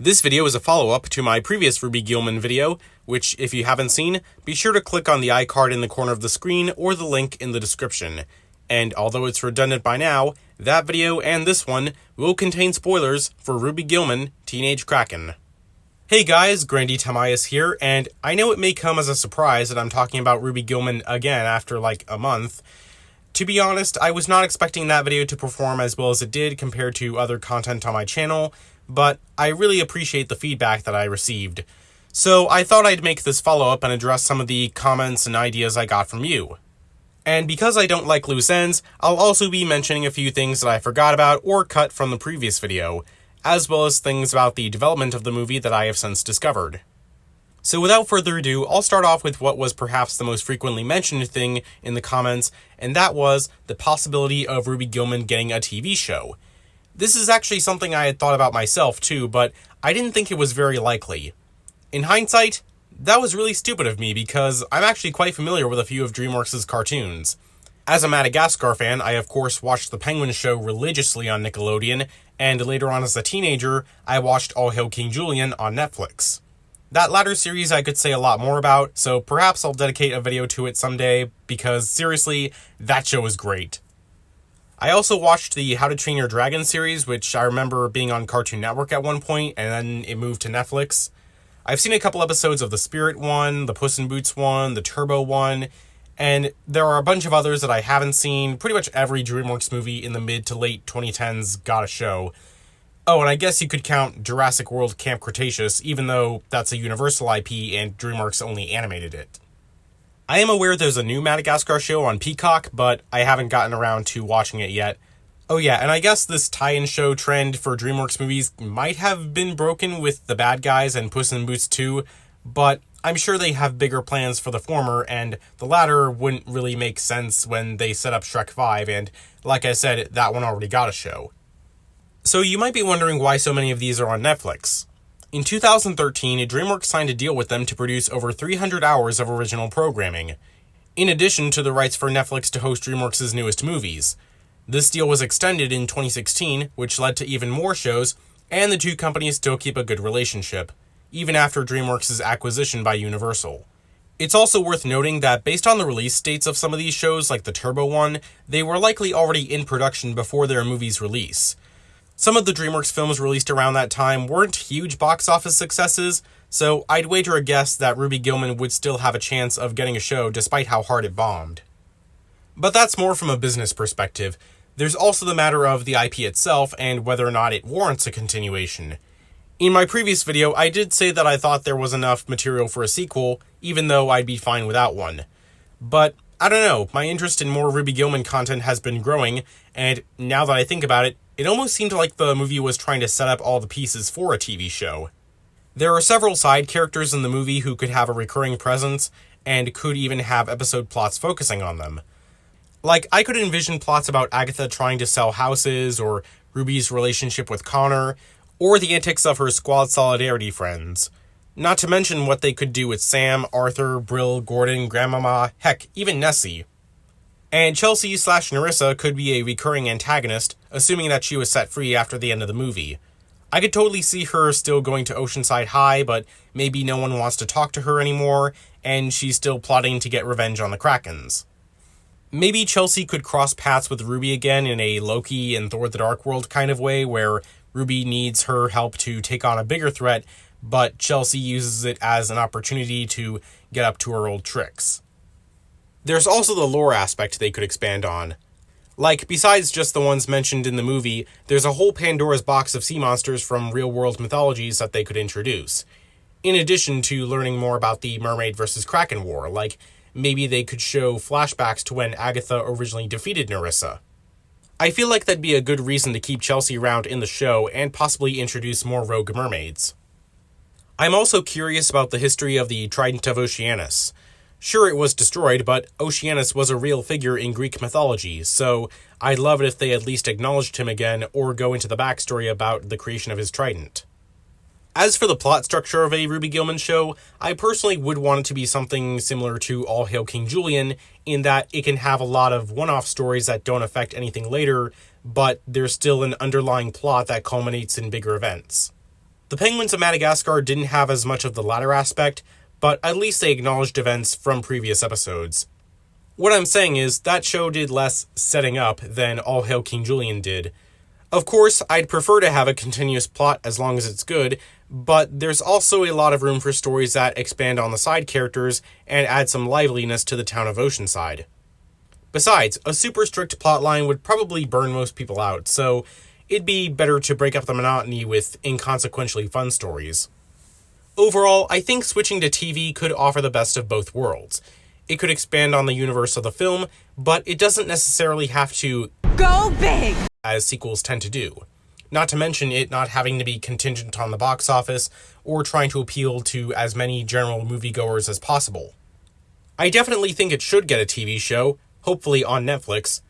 This video is a follow-up to my previous Ruby Gillman video, which, if you haven't seen, be sure to click on the iCard in the corner of the screen or the link in the description. And although it's redundant by now, that video and this one will contain spoilers for Ruby Gillman, Teenage Kraken. Hey guys, Grandy Tamayas here, and I know it may come as a surprise that I'm talking about Ruby Gillman again after like a month. To be honest, I was not expecting that video to perform as well as it did compared to other content on my channel, but I really appreciate the feedback that I received. So I thought I'd make this follow-up and address some of the comments and ideas I got from you. And because I don't like loose ends, I'll also be mentioning a few things that I forgot about or cut from the previous video, as well as things about the development of the movie that I have since discovered. So without further ado, I'll start off with what was perhaps the most frequently mentioned thing in the comments, and that was the possibility of Ruby Gillman getting a TV show. This is actually something I had thought about myself too, but I didn't think it was very likely. In hindsight, that was really stupid of me because I'm actually quite familiar with a few of Dreamworks' cartoons. As a Madagascar fan, I of course watched the Penguin show religiously on Nickelodeon, and later on as a teenager, I watched All Hail King Julian on Netflix. That latter series I could say a lot more about, so perhaps I'll dedicate a video to it someday, because seriously, that show is great. I also watched the How to Train Your Dragon series, which I remember being on Cartoon Network at one point, and then it moved to Netflix. I've seen a couple episodes of the Spirit one, the Puss in Boots one, the Turbo one, and there are a bunch of others that I haven't seen. Pretty much every Dreamworks movie in the mid to late 2010s got a show. Oh, and I guess you could count Jurassic World Camp Cretaceous, even though that's a Universal IP and Dreamworks only animated it. I am aware there's a new Madagascar show on Peacock, but I haven't gotten around to watching it yet. Oh yeah, and I guess this tie-in show trend for Dreamworks movies might have been broken with The Bad Guys and Puss in Boots 2, but I'm sure they have bigger plans for the former, and the latter wouldn't really make sense when they set up Shrek 5, and like I said, that one already got a show. So you might be wondering why so many of these are on Netflix. In 2013, DreamWorks signed a deal with them to produce over 300 hours of original programming, in addition to the rights for Netflix to host DreamWorks' newest movies. This deal was extended in 2016, which led to even more shows, and the two companies still keep a good relationship, even after DreamWorks' acquisition by Universal. It's also worth noting that based on the release dates of some of these shows, like the Turbo one, they were likely already in production before their movie's release. Some of the Dreamworks films released around that time weren't huge box office successes, so I'd wager a guess that Ruby Gillman would still have a chance of getting a show despite how hard it bombed. But that's more from a business perspective. There's also the matter of the IP itself and whether or not it warrants a continuation. In my previous video, I did say that I thought there was enough material for a sequel, even though I'd be fine without one. But I don't know, my interest in more Ruby Gillman content has been growing, and now that I think about it, it almost seemed like the movie was trying to set up all the pieces for a TV show. There are several side characters in the movie who could have a recurring presence, and could even have episode plots focusing on them. Like, I could envision plots about Agatha trying to sell houses, or Ruby's relationship with Connor, or the antics of her Squad Solidarity friends. Not to mention what they could do with Sam, Arthur, Brill, Gordon, Grandmama, heck, even Nessie. And Chelsea/Nerissa could be a recurring antagonist, assuming that she was set free after the end of the movie. I could totally see her still going to Oceanside High, but maybe no one wants to talk to her anymore, and she's still plotting to get revenge on the Krakens. Maybe Chelsea could cross paths with Ruby again in a Loki and Thor the Dark World kind of way, where Ruby needs her help to take on a bigger threat, but Chelsea uses it as an opportunity to get up to her old tricks. There's also the lore aspect they could expand on. Like, besides just the ones mentioned in the movie, there's a whole Pandora's box of sea monsters from real-world mythologies that they could introduce. In addition to learning more about the Mermaid vs. Kraken War, like, maybe they could show flashbacks to when Agatha originally defeated Nerissa. I feel like that'd be a good reason to keep Chelsea around in the show and possibly introduce more rogue mermaids. I'm also curious about the history of the Trident of Oceanus. Sure, it was destroyed, but Oceanus was a real figure in Greek mythology, so I'd love it if they at least acknowledged him again or go into the backstory about the creation of his trident. As for the plot structure of a Ruby Gillman show, I personally would want it to be something similar to All Hail King Julian, in that it can have a lot of one-off stories that don't affect anything later, but there's still an underlying plot that culminates in bigger events. The Penguins of Madagascar didn't have as much of the latter aspect, but at least they acknowledged events from previous episodes. What I'm saying is, that show did less setting up than All Hail King Julian did. Of course, I'd prefer to have a continuous plot as long as it's good, but there's also a lot of room for stories that expand on the side characters and add some liveliness to the town of Oceanside. Besides, a super strict plotline would probably burn most people out, so it'd be better to break up the monotony with inconsequentially fun stories. Overall, I think switching to TV could offer the best of both worlds. It could expand on the universe of the film, but it doesn't necessarily have to go big, as sequels tend to do. Not to mention it not having to be contingent on the box office, or trying to appeal to as many general moviegoers as possible. I definitely think it should get a TV show, hopefully on Netflix.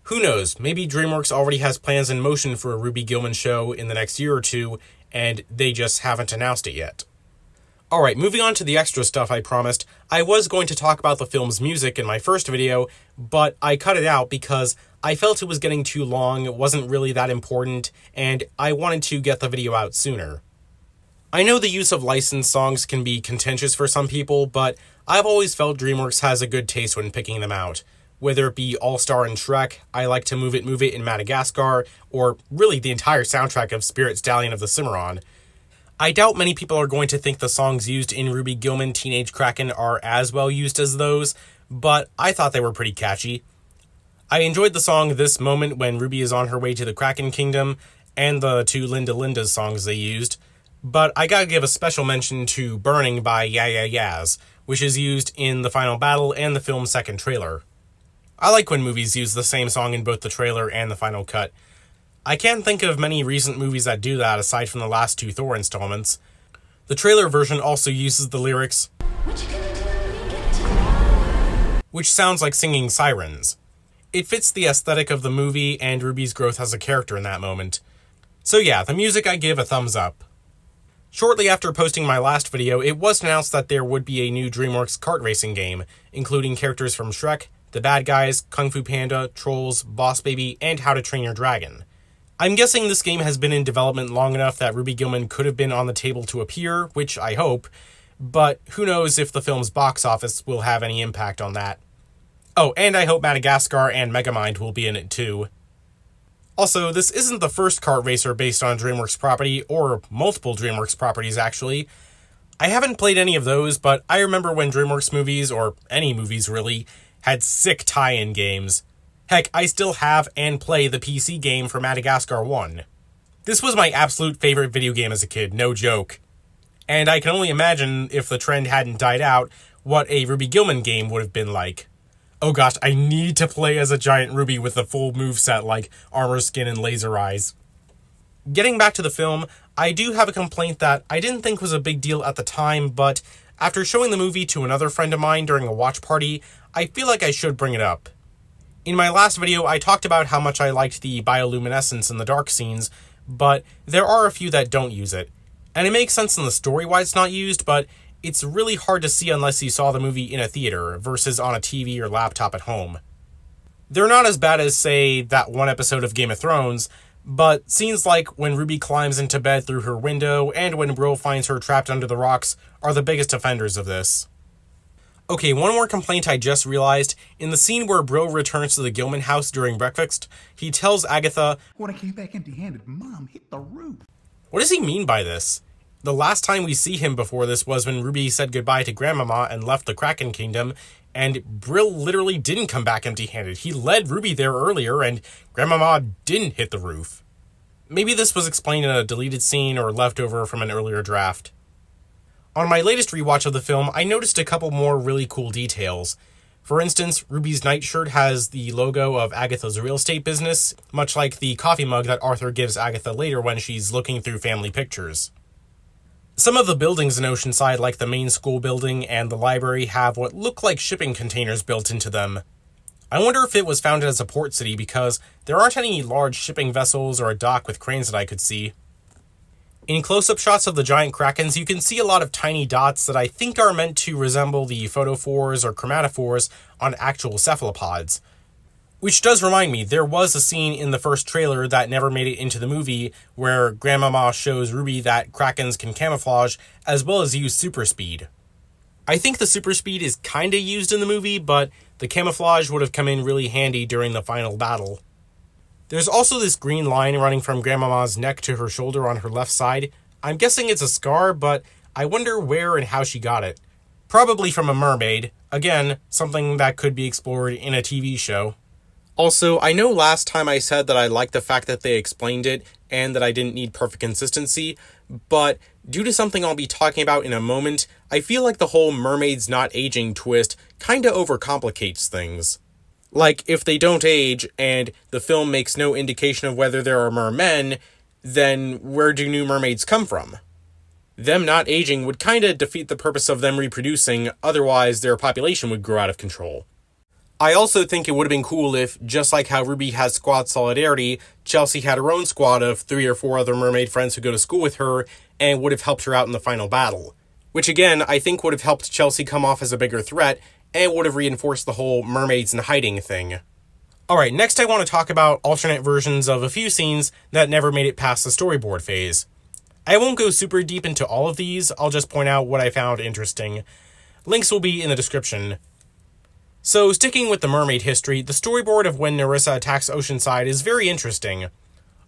Who knows, maybe Dreamworks already has plans in motion for a Ruby Gillman show in the next year or two, and they just haven't announced it yet. Alright, moving on to the extra stuff I promised. I was going to talk about the film's music in my first video, but I cut it out because I felt it was getting too long, it wasn't really that important, and I wanted to get the video out sooner. I know the use of licensed songs can be contentious for some people, but I've always felt Dreamworks has a good taste when picking them out. Whether it be All-Star in Shrek, I Like to Move It in Madagascar, or really the entire soundtrack of Spirit Stallion of the Cimarron. I doubt many people are going to think the songs used in Ruby Gillman Teenage Kraken are as well used as those, but I thought they were pretty catchy. I enjoyed the song This Moment when Ruby is on her way to the Kraken Kingdom, and the two Linda Linda's songs they used, but I gotta give a special mention to Burning by Yeah Yeah Yeahs, which is used in the final battle and the film's second trailer. I like when movies use the same song in both the trailer and the final cut. I can't think of many recent movies that do that aside from the last two Thor installments. The trailer version also uses the lyrics, which sounds like singing sirens. It fits the aesthetic of the movie and Ruby's growth as a character in that moment. So yeah, the music I give a thumbs up. Shortly after posting my last video, it was announced that there would be a new Dreamworks kart racing game, including characters from Shrek, The Bad Guys, Kung Fu Panda, Trolls, Boss Baby, and How to Train Your Dragon. I'm guessing this game has been in development long enough that Ruby Gillman could have been on the table to appear, which I hope, but who knows if the film's box office will have any impact on that. Oh, and I hope Madagascar and Megamind will be in it too. Also, this isn't the first kart racer based on Dreamworks property, or multiple Dreamworks properties actually. I haven't played any of those, but I remember when Dreamworks movies, or any movies really, had sick tie-in games. Heck, I still have and play the PC game for Madagascar 1. This was my absolute favorite video game as a kid, no joke. And I can only imagine, if the trend hadn't died out, what a Ruby Gillman game would have been like. Oh gosh, I need to play as a giant Ruby with a full moveset like armor skin and laser eyes. Getting back to the film, I do have a complaint that I didn't think was a big deal at the time, but after showing the movie to another friend of mine during a watch party, I feel like I should bring it up. In my last video, I talked about how much I liked the bioluminescence in the dark scenes, but there are a few that don't use it. And it makes sense in the story why it's not used, but it's really hard to see unless you saw the movie in a theater versus on a TV or laptop at home. They're not as bad as, say, that one episode of Game of Thrones, but scenes like when Ruby climbs into bed through her window and when Bro finds her trapped under the rocks are the biggest offenders of this. Okay, one more complaint I just realized. In the scene where Bro returns to the Gillman house during breakfast, he tells Agatha, "When I came back empty-handed, Mom hit the roof." What does he mean by this? The last time we see him before this was when Ruby said goodbye to Grandmama and left the Kraken Kingdom, and Brill literally didn't come back empty-handed. He led Ruby there earlier, and Grandmama didn't hit the roof. Maybe this was explained in a deleted scene or left over from an earlier draft. On my latest rewatch of the film, I noticed a couple more really cool details. For instance, Ruby's nightshirt has the logo of Agatha's real estate business, much like the coffee mug that Arthur gives Agatha later when she's looking through family pictures. Some of the buildings in Oceanside, like the main school building and the library, have what look like shipping containers built into them. I wonder if it was founded as a port city because there aren't any large shipping vessels or a dock with cranes that I could see. In close-up shots of the giant krakens, you can see a lot of tiny dots that I think are meant to resemble the photophores or chromatophores on actual cephalopods. Which does remind me, there was a scene in the first trailer that never made it into the movie where Grandmama shows Ruby that Krakens can camouflage as well as use super speed. I think the super speed is kinda used in the movie, but the camouflage would have come in really handy during the final battle. There's also this green line running from Grandmama's neck to her shoulder on her left side. I'm guessing it's a scar, but I wonder where and how she got it. Probably from a mermaid. Again, something that could be explored in a TV show. Also, I know last time I said that I liked the fact that they explained it and that I didn't need perfect consistency, but due to something I'll be talking about in a moment, I feel like the whole mermaids not aging twist kinda overcomplicates things. Like, if they don't age, and the film makes no indication of whether there are mermen, then where do new mermaids come from? Them not aging would kinda defeat the purpose of them reproducing, otherwise their population would grow out of control. I also think it would have been cool if, just like how Ruby has squad solidarity, Chelsea had her own squad of 3 or 4 other mermaid friends who go to school with her and would have helped her out in the final battle. Which again, I think would have helped Chelsea come off as a bigger threat and would have reinforced the whole mermaids in hiding thing. Alright, next I want to talk about alternate versions of a few scenes that never made it past the storyboard phase. I won't go super deep into all of these, I'll just point out what I found interesting. Links will be in the description. So, sticking with the mermaid history, the storyboard of when Nerissa attacks Oceanside is very interesting.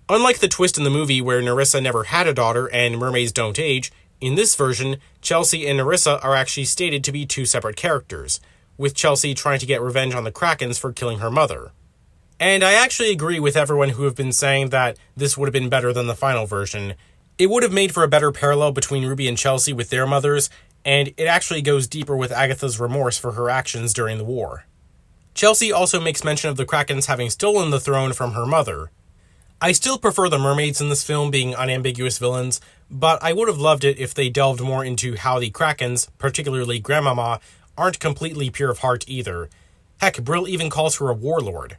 Unlike the twist in the movie where Nerissa never had a daughter and mermaids don't age, in this version, Chelsea and Nerissa are actually stated to be 2 separate characters, with Chelsea trying to get revenge on the Krakens for killing her mother. And I actually agree with everyone who have been saying that this would have been better than the final version. It would have made for a better parallel between Ruby and Chelsea with their mothers, and it actually goes deeper with Agatha's remorse for her actions during the war. Chelsea also makes mention of the Krakens having stolen the throne from her mother. I still prefer the mermaids in this film being unambiguous villains, but I would have loved it if they delved more into how the Krakens, particularly Grandmama, aren't completely pure of heart either. Heck, Brill even calls her a warlord.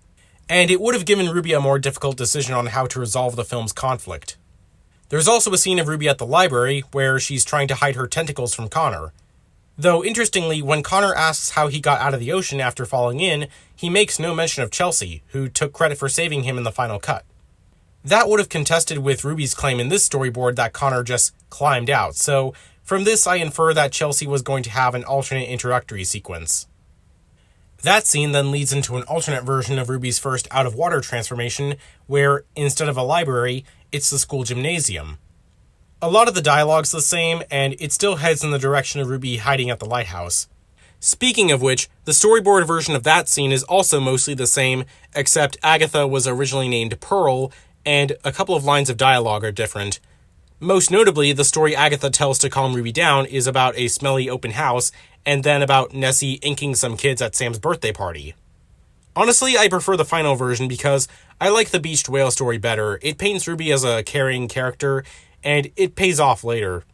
And it would have given Ruby a more difficult decision on how to resolve the film's conflict. There's also a scene of Ruby at the library where she's trying to hide her tentacles from Connor. Though, interestingly, when Connor asks how he got out of the ocean after falling in, he makes no mention of Chelsea, who took credit for saving him in the final cut. That would have contested with Ruby's claim in this storyboard that Connor just climbed out, so from this I infer that Chelsea was going to have an alternate introductory sequence. That scene then leads into an alternate version of Ruby's first out-of-water transformation, where, instead of a library, it's the school gymnasium. A lot of the dialogue's the same, and it still heads in the direction of Ruby hiding at the lighthouse. Speaking of which, the storyboard version of that scene is also mostly the same, except Agatha was originally named Pearl, and a couple of lines of dialogue are different. Most notably, the story Agatha tells to calm Ruby down is about a smelly open house, and then about Nessie inking some kids at Sam's birthday party. Honestly, I prefer the final version because I like the beached whale story better. It paints Ruby as a caring character, and it pays off later.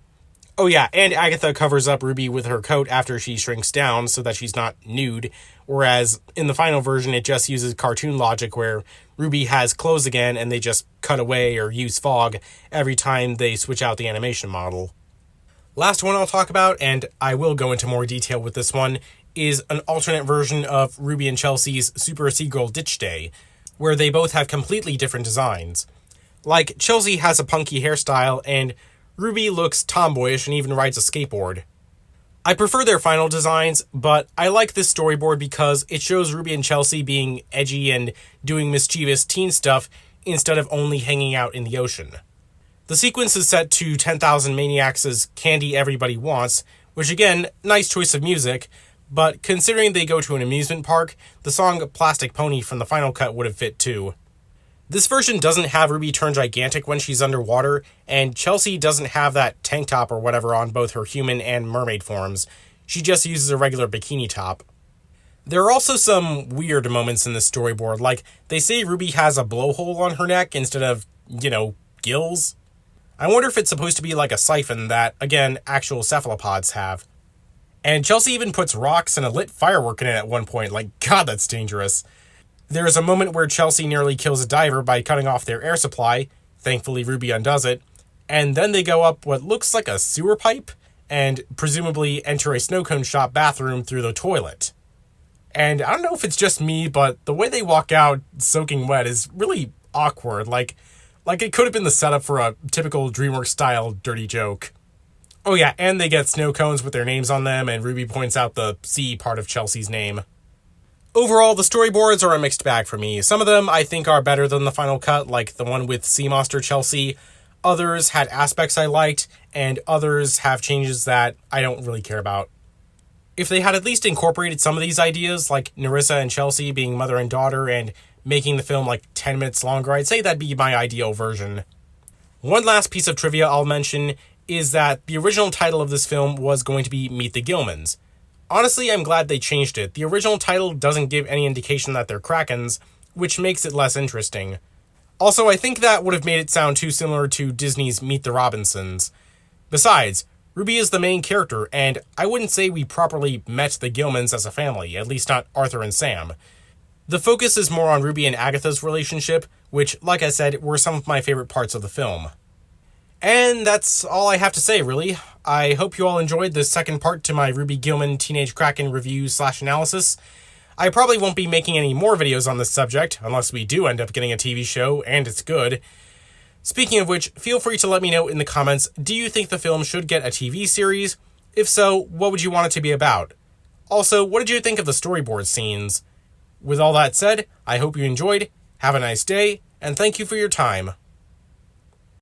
Oh yeah, and Agatha covers up Ruby with her coat after she shrinks down so that she's not nude, whereas in the final version it just uses cartoon logic where Ruby has clothes again and they just cut away or use fog every time they switch out the animation model. Last one I'll talk about, and I will go into more detail with this one, is an alternate version of Ruby and Chelsea's Super Seagirl Ditch Day, where they both have completely different designs. Like, Chelsea has a punky hairstyle, and Ruby looks tomboyish and even rides a skateboard. I prefer their final designs, but I like this storyboard because it shows Ruby and Chelsea being edgy and doing mischievous teen stuff instead of only hanging out in the ocean. The sequence is set to 10,000 Maniacs' Candy Everybody Wants, which again, nice choice of music, but considering they go to an amusement park, the song Plastic Pony from the final cut would have fit too. This version doesn't have Ruby turn gigantic when she's underwater, and Chelsea doesn't have that tank top or whatever on both her human and mermaid forms. She just uses a regular bikini top. There are also some weird moments in this storyboard, like they say Ruby has a blowhole on her neck instead of, gills. I wonder if it's supposed to be like a siphon that, again, actual cephalopods have. And Chelsea even puts rocks and a lit firework in it at one point, like, God, that's dangerous. There is a moment where Chelsea nearly kills a diver by cutting off their air supply. Thankfully, Ruby undoes it. And then they go up what looks like a sewer pipe and presumably enter a snow cone shop bathroom through the toilet. And I don't know if it's just me, but the way they walk out soaking wet is really awkward. Like it could have been the setup for a typical Dreamworks style dirty joke. Oh yeah, and they get snow cones with their names on them, and Ruby points out the C part of Chelsea's name. Overall, the storyboards are a mixed bag for me. Some of them I think are better than the final cut, like the one with Sea Monster Chelsea. Others had aspects I liked, and others have changes that I don't really care about. If they had at least incorporated some of these ideas, like Nerissa and Chelsea being mother and daughter and making the film like 10 minutes longer, I'd say that'd be my ideal version. One last piece of trivia I'll mention is that the original title of this film was going to be Meet the Gillmans. Honestly, I'm glad they changed it. The original title doesn't give any indication that they're Krakens, which makes it less interesting. Also, I think that would have made it sound too similar to Disney's Meet the Robinsons. Besides, Ruby is the main character, and I wouldn't say we properly met the Gillmans as a family, at least not Arthur and Sam. The focus is more on Ruby and Agatha's relationship, which, like I said, were some of my favorite parts of the film. And that's all I have to say, really. I hope you all enjoyed this second part to my Ruby Gillman Teenage Kraken review/analysis. I probably won't be making any more videos on this subject, unless we do end up getting a TV show, and it's good. Speaking of which, feel free to let me know in the comments, do you think the film should get a TV series? If so, what would you want it to be about? Also, what did you think of the storyboard scenes? With all that said, I hope you enjoyed, have a nice day, and thank you for your time.